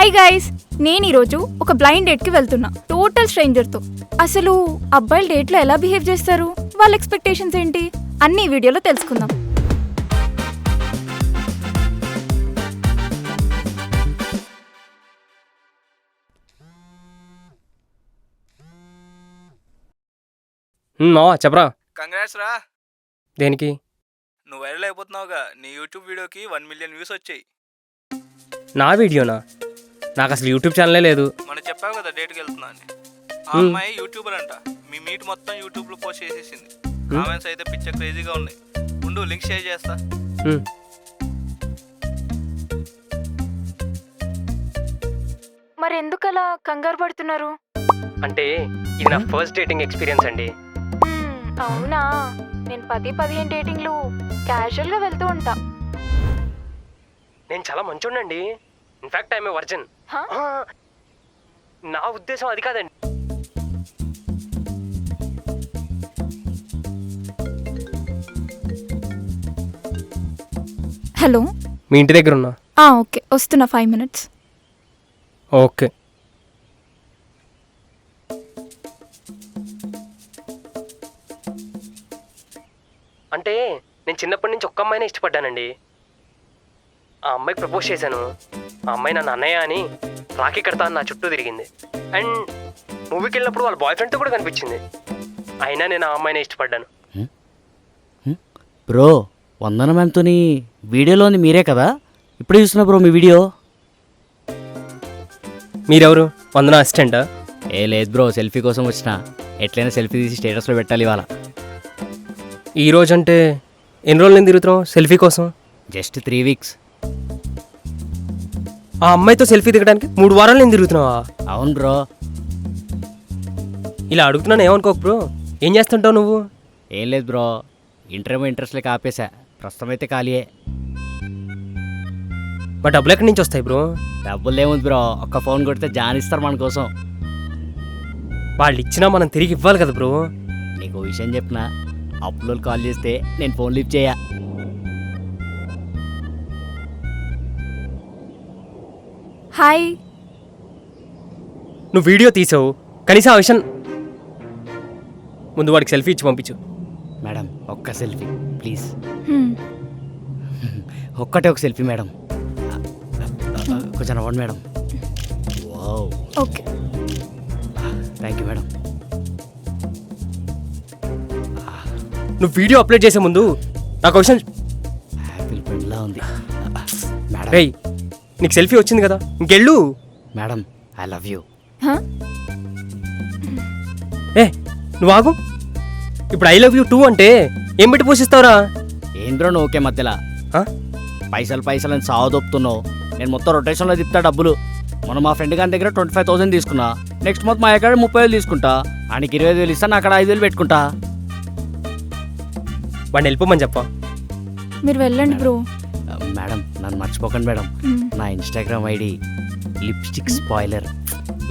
Hi guys, నేను ఈరోజు ఒక బ్లైండ్ డేట్కి వెళ్తున్నా, టోటల్ స్ట్రేంజర్తో. అసలు అబ్బాయిలు డేట్లో ఎలా బిహేవ్ చేస్తారు, వాళ్ళ ఎక్స్పెక్టేషన్స్ ఏంటి అన్ని ఈ వీడియోలో తెలుసుకుందాం. చెప్పరా. కంగ్రాట్స్ రా. దేనికి? నువ్వు వైరల్ అయిపోతున్నావుగా, నీ యూట్యూబ్ వీడియోకి 1 మిలియన్ వ్యూస్ వచ్చాయి. నా వీడియోనా? నాకు అసలు యూట్యూబ్ ఛానలే లేదు. మనం చెప్పావు కదా డేట్కి వెళ్తున్నా అని. ఆ అమ్మాయి యూట్యూబర్ అంట. మీ మీట్ మొత్తం యూట్యూబ్లో పోస్ట్ చేసేసింది. కామెంట్స్ అయితే పిచ్చ క్రేజీగా ఉన్నాయి. ఉండు, లింక్ షేర్ చేస్తా. మరి ఎందుకలా కంగారు పడుతున్నారు? అంటే ఇది నా ఫస్ట్ డేటింగ్ ఎక్స్పీరియన్స్ అండి. అవునా? నేను 10-15 డేటింగ్లు క్యాజువల్గా వెళ్తూ ఉంటా. నేను చాలా మంచోడండి. In fact I'm a virgin. నా ఉద్దేశం అది కాదండి. హలో, మీ ఇంటి దగ్గర ఉన్నా. ఓకే, వస్తున్నా 5 minutes. ఓకే. అంటే నేను చిన్నప్పటి నుంచి ఒక్క అమ్మాయినే ఇష్టపడ్డానండి. ఆ అమ్మాయికి ప్రపోజ్ చేశాను. ఆ అమ్మాయి నన్ను అన్నయ్య అని రాఖీ కడతా అని నా చుట్టూ తిరిగింది. అండ్ మూవీకి వెళ్ళినప్పుడు వాళ్ళ బాయ్ ఫ్రెండ్తో కూడా కనిపించింది. అయినా నేను ఆ అమ్మాయినే ఇష్టపడ్డాను. బ్రో, వందన మ్యామ్తోని వీడియోలోని మీరే కదా? ఇప్పుడే చూస్తున్నా బ్రో మీ వీడియో. మీరెవరు? వందన అసిస్టెంటా? లేదు బ్రో, సెల్ఫీ కోసం వచ్చిన. ఎట్లయినా సెల్ఫీ తీసి స్టేటస్లో పెట్టాలి ఇవాళ. ఈరోజు అంటే ఎన్ని రోజులు నేను తిరుగుతున్నావు సెల్ఫీ కోసం? Just 3 weeks. ఆ అమ్మాయితో సెల్ఫీ దిగడానికి 3 వారాలు నేను తిరుగుతున్నావా? అవును బ్రో. ఇలా అడుగుతున్నాను ఏమనుకోకు బ్రో. ఏం చేస్తుంటావు నువ్వు? ఏం లేదు బ్రో, ఇంటర్వ్యూ ఇంట్రెస్ట్లోకి ఆపేసా. ప్రస్తుతం అయితే ఖాళీయే. మా డబ్బులు ఎక్కడి నుంచి వస్తాయి బ్రో? డబ్బులు ఏముంది బ్రో, ఒక్క ఫోన్ కొడితే జాన్ ఇస్తారు మన కోసం. వాళ్ళు ఇచ్చినా మనం తిరిగి ఇవ్వాలి కదా బ్రో. నీకు విషయం చెప్పినా, అప్పులో కాల్ చేస్తే నేను ఫోన్ లిఫ్ట్ చేయ. హాయ్. నువ్వు వీడియో తీసావు, కనీసం ఆ విషయం ముందు వాడికి సెల్ఫీ ఇచ్చి పంపించు. మేడం, ఒక్క సెల్ఫీ ప్లీజ్. హ్మ్. ఒక్కటే ఒక సెల్ఫీ మేడం. కొంచెం అవ్వండి madam. Wow, okay. Thank you madam. నువ్వు వీడియో అప్లోడ్ చేసే ముందు నాకు విషయం. యాపిల్ పెన్లా ఉంది మేడం. రేయ్, నీకు సెల్ఫీ వచ్చింది కదా, ఇంకెళ్ళు. Madam, I love you. ఏ నువ్వు ఆగు. ఇప్పుడు ఐ లవ్ యూ 2 అంటే ఏం పెట్టి పోషిస్తావురా? ఏం బ్రో నువ్వు ఓకే మధ్యలో పైసలు పైసలు అని సాగు దొప్పుతున్నావు. నేను మొత్తం రొటేషన్లో తిప్పుతా డబ్బులు. మనం మా ఫ్రెండ్ గారి దగ్గర 25,000 తీసుకున్నా. నెక్స్ట్ మంత్ మా ఎక్కడ 30,000 తీసుకుంటా. ఆయనకి 25,000 ఇస్తా, అక్కడ 5,000 పెట్టుకుంటా. వాడిని వెళ్ళిపోమని చెప్పా. మీరు వెళ్ళండి బ్రో. మేడం, నన్ను మర్చిపోకండి మేడం. నా Instagram ID lipstick spoiler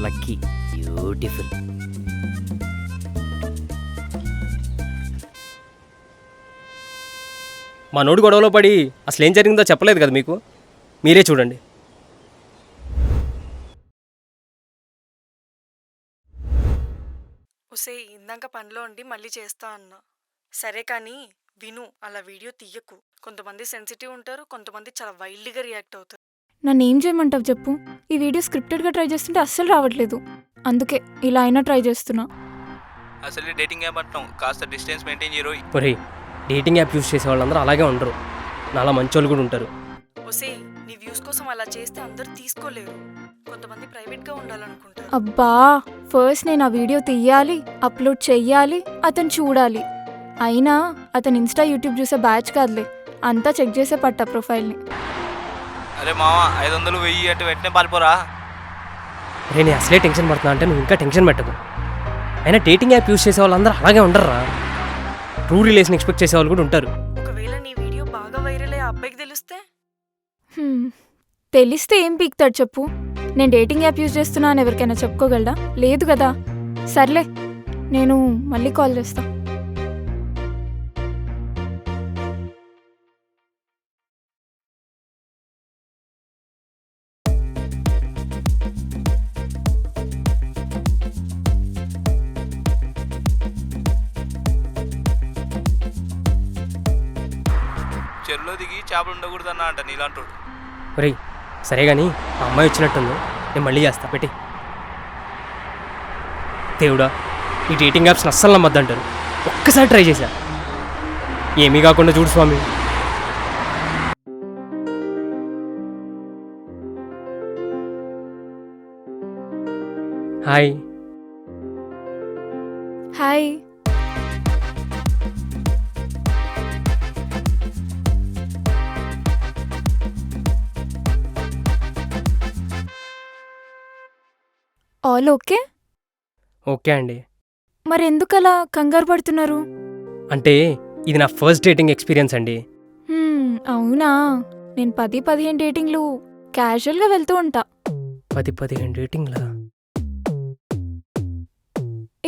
lucky beautiful. మా నోడు గొడవలో పడి అసలు ఏం జరిగిందో చెప్పలేదు కదా మీకు. మీరే చూడండి. ఒసే, ఇందాక పనిలో ఉండి మళ్ళీ చేస్తా అన్నా. సరే కానీ విను, అలా వీడియో తీయకు. కొంతమంది సెన్సిటివ్ ఉంటారు, కొంతమంది చాలా వైల్డ్గా రియాక్ట్ అవుతారు. నన్ను ఏం చేయమంటావు చెప్పు? ఈ వీడియో స్క్రిప్టెడ్గా ట్రై చేస్తుంటే అస్సలు రావట్లేదు. అందుకే ఇలా అయినా ట్రై చేస్తున్నా. అసలు డేటింగ్ యాప్ అంటాం, కాస్త డిస్టెన్స్ మెయింటైన్ చేయరు. ఒరేయ్, డేటింగ్ యాప్ యూస్ చేసే వాళ్ళందరూ అలాగే ఉండరు. నాలా మంచోళ్ళు కూడా ఉంటారు. ఒసే, నీ వ్యూస్ కోసం అలా చేస్తే అందరూ తీసుకోలేరు. కొంతమంది ప్రైవేట్గా ఉండాలనుకుంటారు. అబ్బా, ఫస్ట్ నేను ఆ వీడియో తీయాలి, అప్లోడ్ చెయ్యాలి, అతను చూడాలి. అయినా అతను ఇన్స్టా యూట్యూబ్ చూసే బ్యాచ్ కాదులే, అంతా చెక్ చేసే పట్టా ప్రొఫైల్ని. అరే మామ, 500 1000 అంటే వెంటనే పారిపోరా. రే, నేను అసలే టెన్షన్ పడుతున్నా అంటే నువ్వు ఇంకా టెన్షన్ పెట్టకు. అయినా డేటింగ్ యాప్ యూస్ చేసే వాళ్ళందరూ అలాగే ఉండర్రా. ట్రూ రిలేషన్ ఎక్స్పెక్ట్ చేసే వాళ్ళు కూడా ఉంటారు. ఒకవేళ నీ వీడియో బాగా వైరల్ అయ్యే అబ్బాయికి తెలిస్తే? తెలిస్తే ఏం పీక్తాడు చెప్పు? నేను డేటింగ్ యాప్ యూజ్ చేస్తున్నా అని ఎవరికైనా చెప్పుకోగలడా? లేదు కదా. సర్లే, నేను మళ్ళీ కాల్ చేస్తా. చెరువులో దిగి చేపలు ఉండకూడదన్నా అంట నీలాంటోడు. ఒరేయ్ సరే కానీ ఆ అమ్మాయి వచ్చినట్టుంది, నేను మళ్ళీ చేస్తా పెట్టి. దేవుడా, ఈ డేటింగ్ యాప్స్ని అస్సలు నమ్మద్దంటారు. ఒక్కసారి ట్రై చేశా, ఏమీ కాకుండా చూడు స్వామి. Hi. Hi. All okay? Okay అండి. మరి ఎందుకలా కంగారు పడుతున్నారు? అంటే ఇది నా ఫస్ట్ డేటింగ్ ఎక్స్పీరియన్స్ అండి. అవునా? నేను 10-15 డేటింగ్లు క్యాజువల్గా వెళ్తూ ఉంటా. 10-15 డేటింగ్లా?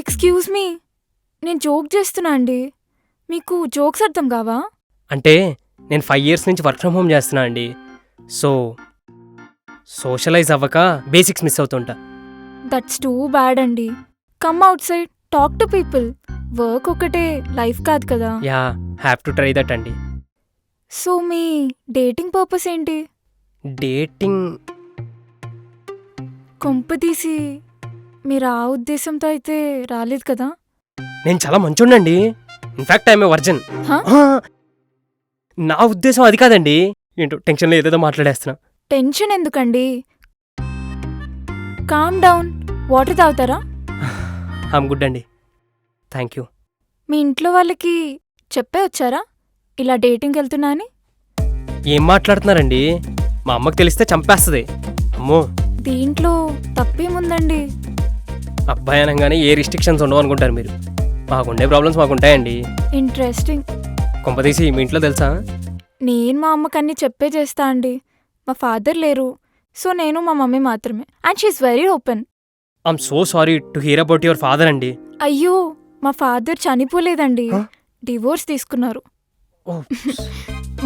ఎక్స్క్యూజ్ మీ, నేను జోక్ చేస్తున్నా అండి. మీకు జోక్స్ అర్థం కావా? అంటే నేను 5 years నుంచి వర్క్ ఫ్రమ్ హోమ్ చేస్తున్నా అండి. సో సోషలైజ్ అవ్వక బేసిక్స్ మిస్ అవుతుంటా. దట్స్ టూ బ్యాడ్ అండి. కమ్ అవుట్ సైడ్, టాక్ టు పీపుల్. వర్క్ ఒకటే లైఫ్ కాదు కదా. Yeah, have to try that అండి. సో మీ డేటింగ్ పర్పస్ ఏంటి? డేటింగ్ కొంపదీసి మీరు ఆ ఉద్దేశంతో అయితే రాలేదు కదా? నేను చాలా మంచోండండి. In fact I'm a virgin. హా? నా ఉద్దేశం అది కాదండి. ఏంటో టెన్షన్లో ఏదేదో మాట్లాడేస్తున్నా. టెన్షన్ ఎందుకండి? Calm down. వాటర్ తాగుతారా? ఐఎమ్ గుడ్ అండి, థ్యాంక్ యూ. మీ ఇంట్లో వాళ్ళకి చెప్పే వచ్చారా ఇలా డేటింగ్కి వెళ్తున్నా అని? ఏం మాట్లాడుతున్నారండి? మా అమ్మకి తెలిస్తే చంపేస్తుంది. అమ్మో, దీంట్లో తప్పేముందండి? అబ్బాయి అనగానే ఏ రిస్ట్రిక్షన్స్ ఉండవు అనుకుంటారు మీరు. మాకుండే ప్రాబ్లమ్స్ మాకుంటాయండి. ఇంట్రెస్టింగ్. కొంపదీసి మీ ఇంట్లో తెలుసా? నేను మా అమ్మకన్నీ చెప్పే చేస్తా అండి. మా ఫాదర్ లేరు, సో నేను మా మమ్మీ మాత్రమే. And she's very open. I'm so sorry to hear about your father అండి. అయ్యో, మా ఫాదర్ చనిపోలేదండి, Huh? డివోర్స్ తీసుకున్నారు. ఓ,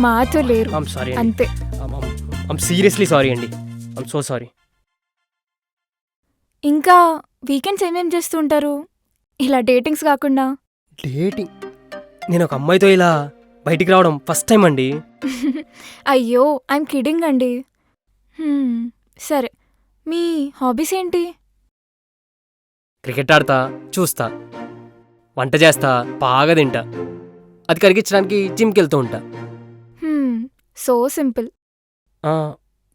మాతో లేరు ఐఎమ్ సారీ అండి. అంతే. ఐఎమ్ సీరియస్లీ సారీ అండి. I'm so sorry. ఇంకా వీకెండ్స్ ఏమేం చేస్తూ ఉంటారు ఇలా డేటింగ్స్ కాకుండా? డేటింగ్? నేను ఒక అమ్మాయితో ఇలా బయటికి రావడం ఫస్ట్ టైం అండి. అయ్యో, ఐఎమ్ కిడింగ్ అండి. సరే, మీ హాబీస్ ఏంటి? క్రికెట్ ఆడతా, చూస్తా, వంట చేస్తా, బాగా తింటా, అది కరిగించడానికి జిమ్కి వెళ్తూ ఉంటా. So simple. ఆ,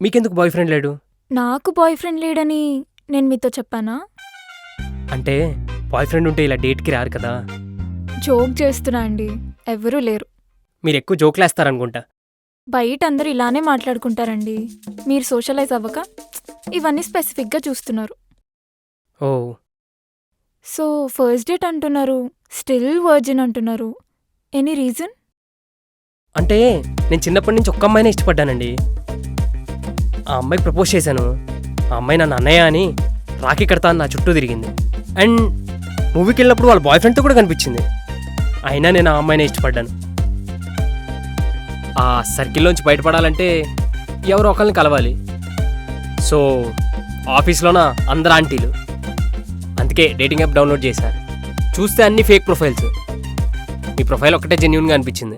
మీకెందుకు బాయ్ ఫ్రెండ్ లేడు? నాకు బాయ్ ఫ్రెండ్ లేడని నేను మీతో చెప్పానా? అంటే బాయ్ ఫ్రెండ్ ఉంటే ఇలా డేట్కి రారు కదా. జోక్ చేస్తున్నా అండి, ఎవరూ లేరు. మీరు ఎక్కువ జోకులేస్తారనుకుంటా. బయట అందరూ ఇలానే మాట్లాడుకుంటారండి. మీరు సోషలైజ్ అవ్వక ఇవన్నీ స్పెసిఫిక్గా చూస్తున్నారు. ఓ, సో ఫస్ట్ డేట్ అంటున్నారు, స్టిల్ వర్జిన్ అంటున్నారు. Any reason? అంటే నేను చిన్నప్పటి నుంచి ఒక్క అమ్మాయినే ఇష్టపడ్డానండి. ఆ అమ్మాయికి ప్రపోజ్ చేశాను. ఆ అమ్మాయి నన్ను అన్నయ్య అని రాఖీ కడతా అని నా చుట్టూ తిరిగింది. అండ్ మూవీకి వెళ్ళినప్పుడు వాళ్ళ బాయ్ ఫ్రెండ్తో కూడా కనిపించింది. అయినా నేను ఆ అమ్మాయినే ఇష్టపడ్డాను. ఆ సర్కిల్లోంచి బయటపడాలంటే ఎవరో ఒకరిని కలవాలి. సో ఆఫీస్లోన అందరు ఆంటీలు. అందుకే డేటింగ్ యాప్ డౌన్లోడ్ చేశాను. చూస్తే అన్ని ఫేక్ ప్రొఫైల్స్. మీ ప్రొఫైల్ ఒక్కటే జెన్యూన్గా అనిపించింది.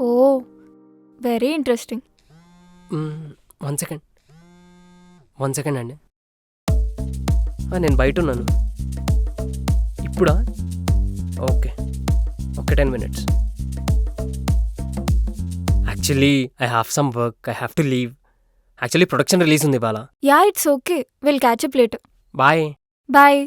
ఓ, వెరీ ఇంట్రెస్టింగ్. 1 సెకండ్ అండి. నేను బయట ఉన్నాను. ఇప్పుడా? Okay, 10 minutes. Actually I have some work, I have to leave. Actually production release ఉంది ఇవాళ. Yeah, it's okay, will catch up later. Bye. Bye.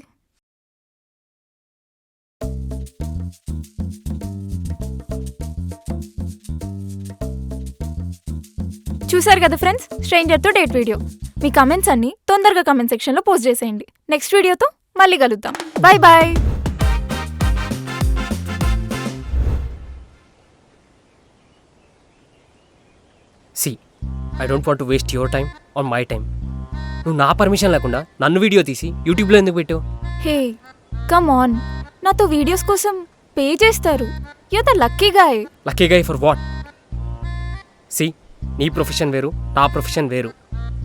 చూసారు కదా ఫ్రెండ్స్, స్ట్రేంజర్తో డేట్ వీడియో. మీ కమెంట్స్ అన్ని తొందరగా కమెంట్ సెక్షన్లో పోస్ట్ చేసేయండి. నెక్స్ట్ వీడియోతో మళ్ళీ కలుద్దాం. Bye bye. See, I don't want to waste your time or my time. నువ్వు నా పర్మిషన్ లేకుండా నన్ను వీడియో తీసి యూట్యూబ్లో ఎందుకు పెట్టావు? హే, కమ్ ఆన్, నాతో వీడియోస్ కోసం పే చేస్తారు. You are the lucky guy. Lucky guy for what? See, నీ ప్రొఫెషన్ వేరు, నా ప్రొఫెషన్ వేరు.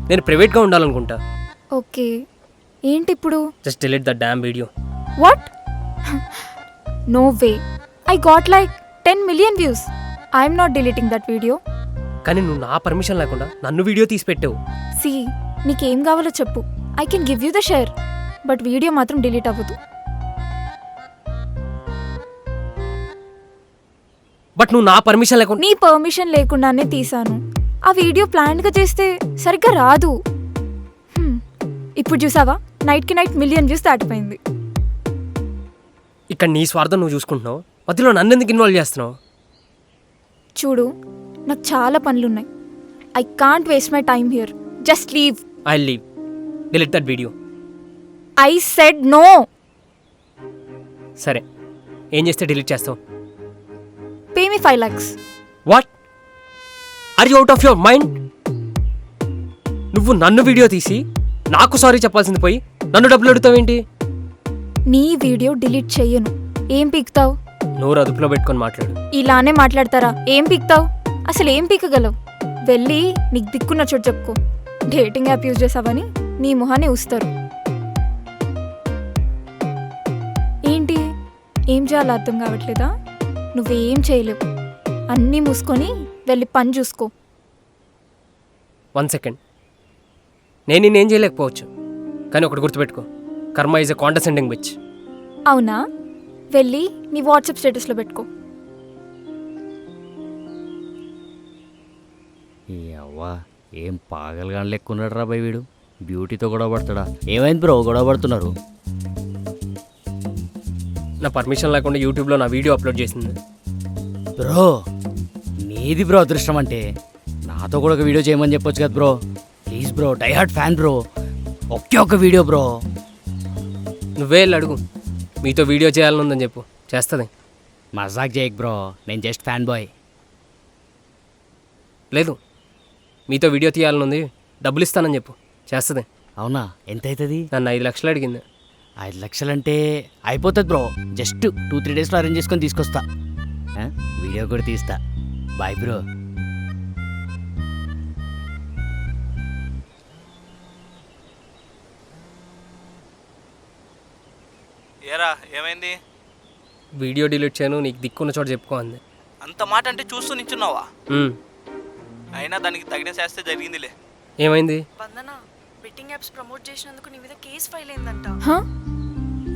నేను ప్రైవేట్గా ఉండాలనుకుంటా. ఓకే, ఏంటి ఇప్పుడు? Just delete the damn video. What? No way. I got like 10 million views. I'm not deleting that video. కానీ నువ్వు నా పర్మిషన్ లేకుండా నన్ను వీడియో తీసి పెట్టావు. సి, నీకేం కావాలో చెప్పు, I can give you the share, but video మాత్రం డిలీట్ అవ్వదు. బట్ నువ్వు నా పర్మిషన్ లేకుండా నీ పర్మిషన్ లేకుండానే తీసాను. ఆ వీడియో ప్లాన్గా చేస్తే సరిగ్గా రాదు. ఇప్పుడు చూసావా, నైట్కి నైట్ 1 million వ్యూస్ దాటిపోయింది. ఇక్కడ నీ స్వార్థం నువ్వు చూసుకుంటున్నావు, మధ్యలో నన్ను ఎందుకు ఇన్వాల్వ్ చేస్తున్నావు? చూడు, నాకు చాలా పనులున్నాయి. I can't waste my time here. Just leave. I leave. Delete that video. I said no. సరే, ఏం చేస్తే డిలీట్ చేస్తావు? Pay me 5 lakhs. What? Are you out of your mind? నువ్వు నన్ను వీడియో తీసి నాకు సారీ చెప్పాల్సింది పోయి నన్ను డబ్బులు అడుగుతావేంటి? నీ వీడియో డిలీట్ చెయ్యను. ఏం పీకుతావు? నోరు అదుపులో పెట్టుకొని మాట్లాడు. ఇలానే మాట్లాడతారా? ఏం పీకుతావు? అసలు ఏం పీకగలవు? వెళ్ళి నీకు దిక్కున్న చోటు చెప్పుకో. డేటింగ్ యాప్ యూజ్ చేసావని నీ మొహాన్ని ఊస్తారు. ఏంటి, ఏం చేయాలో అర్థం కావట్లేదా? నువ్వేం చేయలేవు. అన్నీ మూసుకొని వెళ్ళి పని చూసుకో. 1 second. నేను నిన్నేం చేయలేకపోవచ్చు, కానీ ఒకటి గుర్తుపెట్టుకో, కర్మ ఈజ్ ఎ కాండసెండింగ్ బిచ్. అవునా? వెళ్ళి నీ వాట్సాప్ స్టేటస్లో పెట్టుకో. అవ్వా, ఏం పాగలుగా లెక్కున్నాడు రా బై వీడు. బ్యూటీతో గొడవ పడతాడా? ఏమైంది బ్రో, గొడవ పడుతున్నారు? నా పర్మిషన్ లేకుండా యూట్యూబ్లో నా వీడియో అప్లోడ్ చేసింది. బ్రో, నీది బ్రో అదృష్టం అంటే. నాతో కూడా ఒక వీడియో చేయమని చెప్పొచ్చు కదా bro. Please bro, die hard fan bro. ఒక్క వీడియో బ్రో. నువ్వే వెళ్ళి అడుగు, మీతో వీడియో చేయాలని ఉందని చెప్పు, చేస్తుంది. మజాక్ చేయక్ బ్రో, నేను జస్ట్ ఫ్యాన్ బాయ్. లేదు, మీతో వీడియో తీయాలని ఉంది, డబ్బులు ఇస్తానని చెప్పు, చేస్తుంది. అవునా? ఎంత అవుతుంది? నన్ను 5 లక్షలు అడిగింది. 5 లక్షలంటే అయిపోతుంది బ్రో. జస్ట్ 2-3 డేస్లో అరేంజ్ చేసుకొని తీసుకొస్తా. వీడియో కూడా తీస్తా. Bye bro. ఏరా ఏమైంది? వీడియో డిలీట్ చేయను, నీకు దిక్కున్న చోట చెప్పుకో అంది. అంత మాట అంటే చూస్తూ నించున్నావా? ఉమ్, అయినా దానికి తగిన శాస్త్రే జరిగిందిలే. ఏమైంది? వందన, బెట్టింగ్ యాప్స్ ప్రమోట్ చేసినందుకు నీ మీద కేసు ఫైల్ అయిందంట. హా?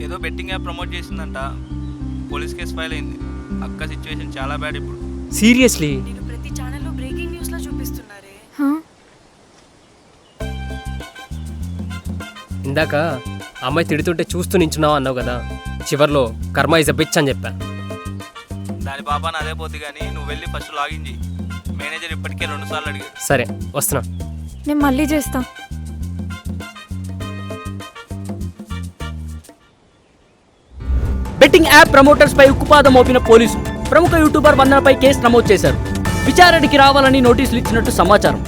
ఏదో బెట్టింగ్ యాప్ ప్రమోట్ చేసిందంట, పోలీస్ కేసు ఫైల్ అయింది. అక్క సిచ్యువేషన్ చాలా బ్యాడ్ ఇప్పుడు. సీరియస్లీ? నేను ప్రతి ఛానల్లో బ్రేకింగ్ న్యూస్లో చూపిస్తున్నారే. హా? ఇందాక అమ్మాయి తిడుతుంటే చూస్తూ నించున్నావు అన్నావు కదా, చివర్లో కర్మ ఈజ్ ఎ బిచ్ అని చెప్పా. దాని పాపాన అదే పోతుంది కానీ నువ్వు వెళ్ళి ఫస్ట్ లాగిన్ చేయి. మేనేజర్ ఇప్పటికే 2 సార్లు అడిగాడు. సరే, వస్తున్నా. నేను మళ్ళీ చేస్తా. బెట్టింగ్ యాప్ ప్రమోటర్స్ పై ఉక్కుపాదం మోపిన పోలీసులు ప్రముఖ యూట్యూబర్ వందనపై కేసు నమోదు చేశారు. విచారణకి రావాలని నోటీసులు ఇచ్చినట్టు సమాచారం.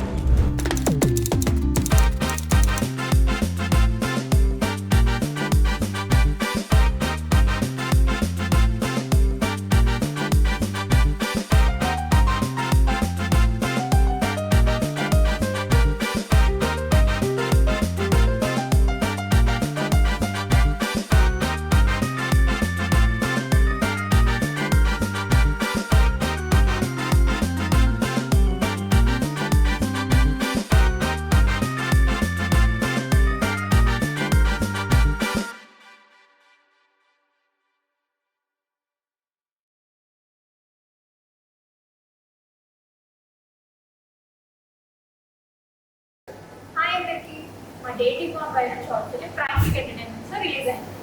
హాయ్ అందరికి, మా dating compile short film Prankik entertainments release అయింది.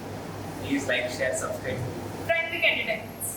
Please like, share, subscribe. Prankik entertainments.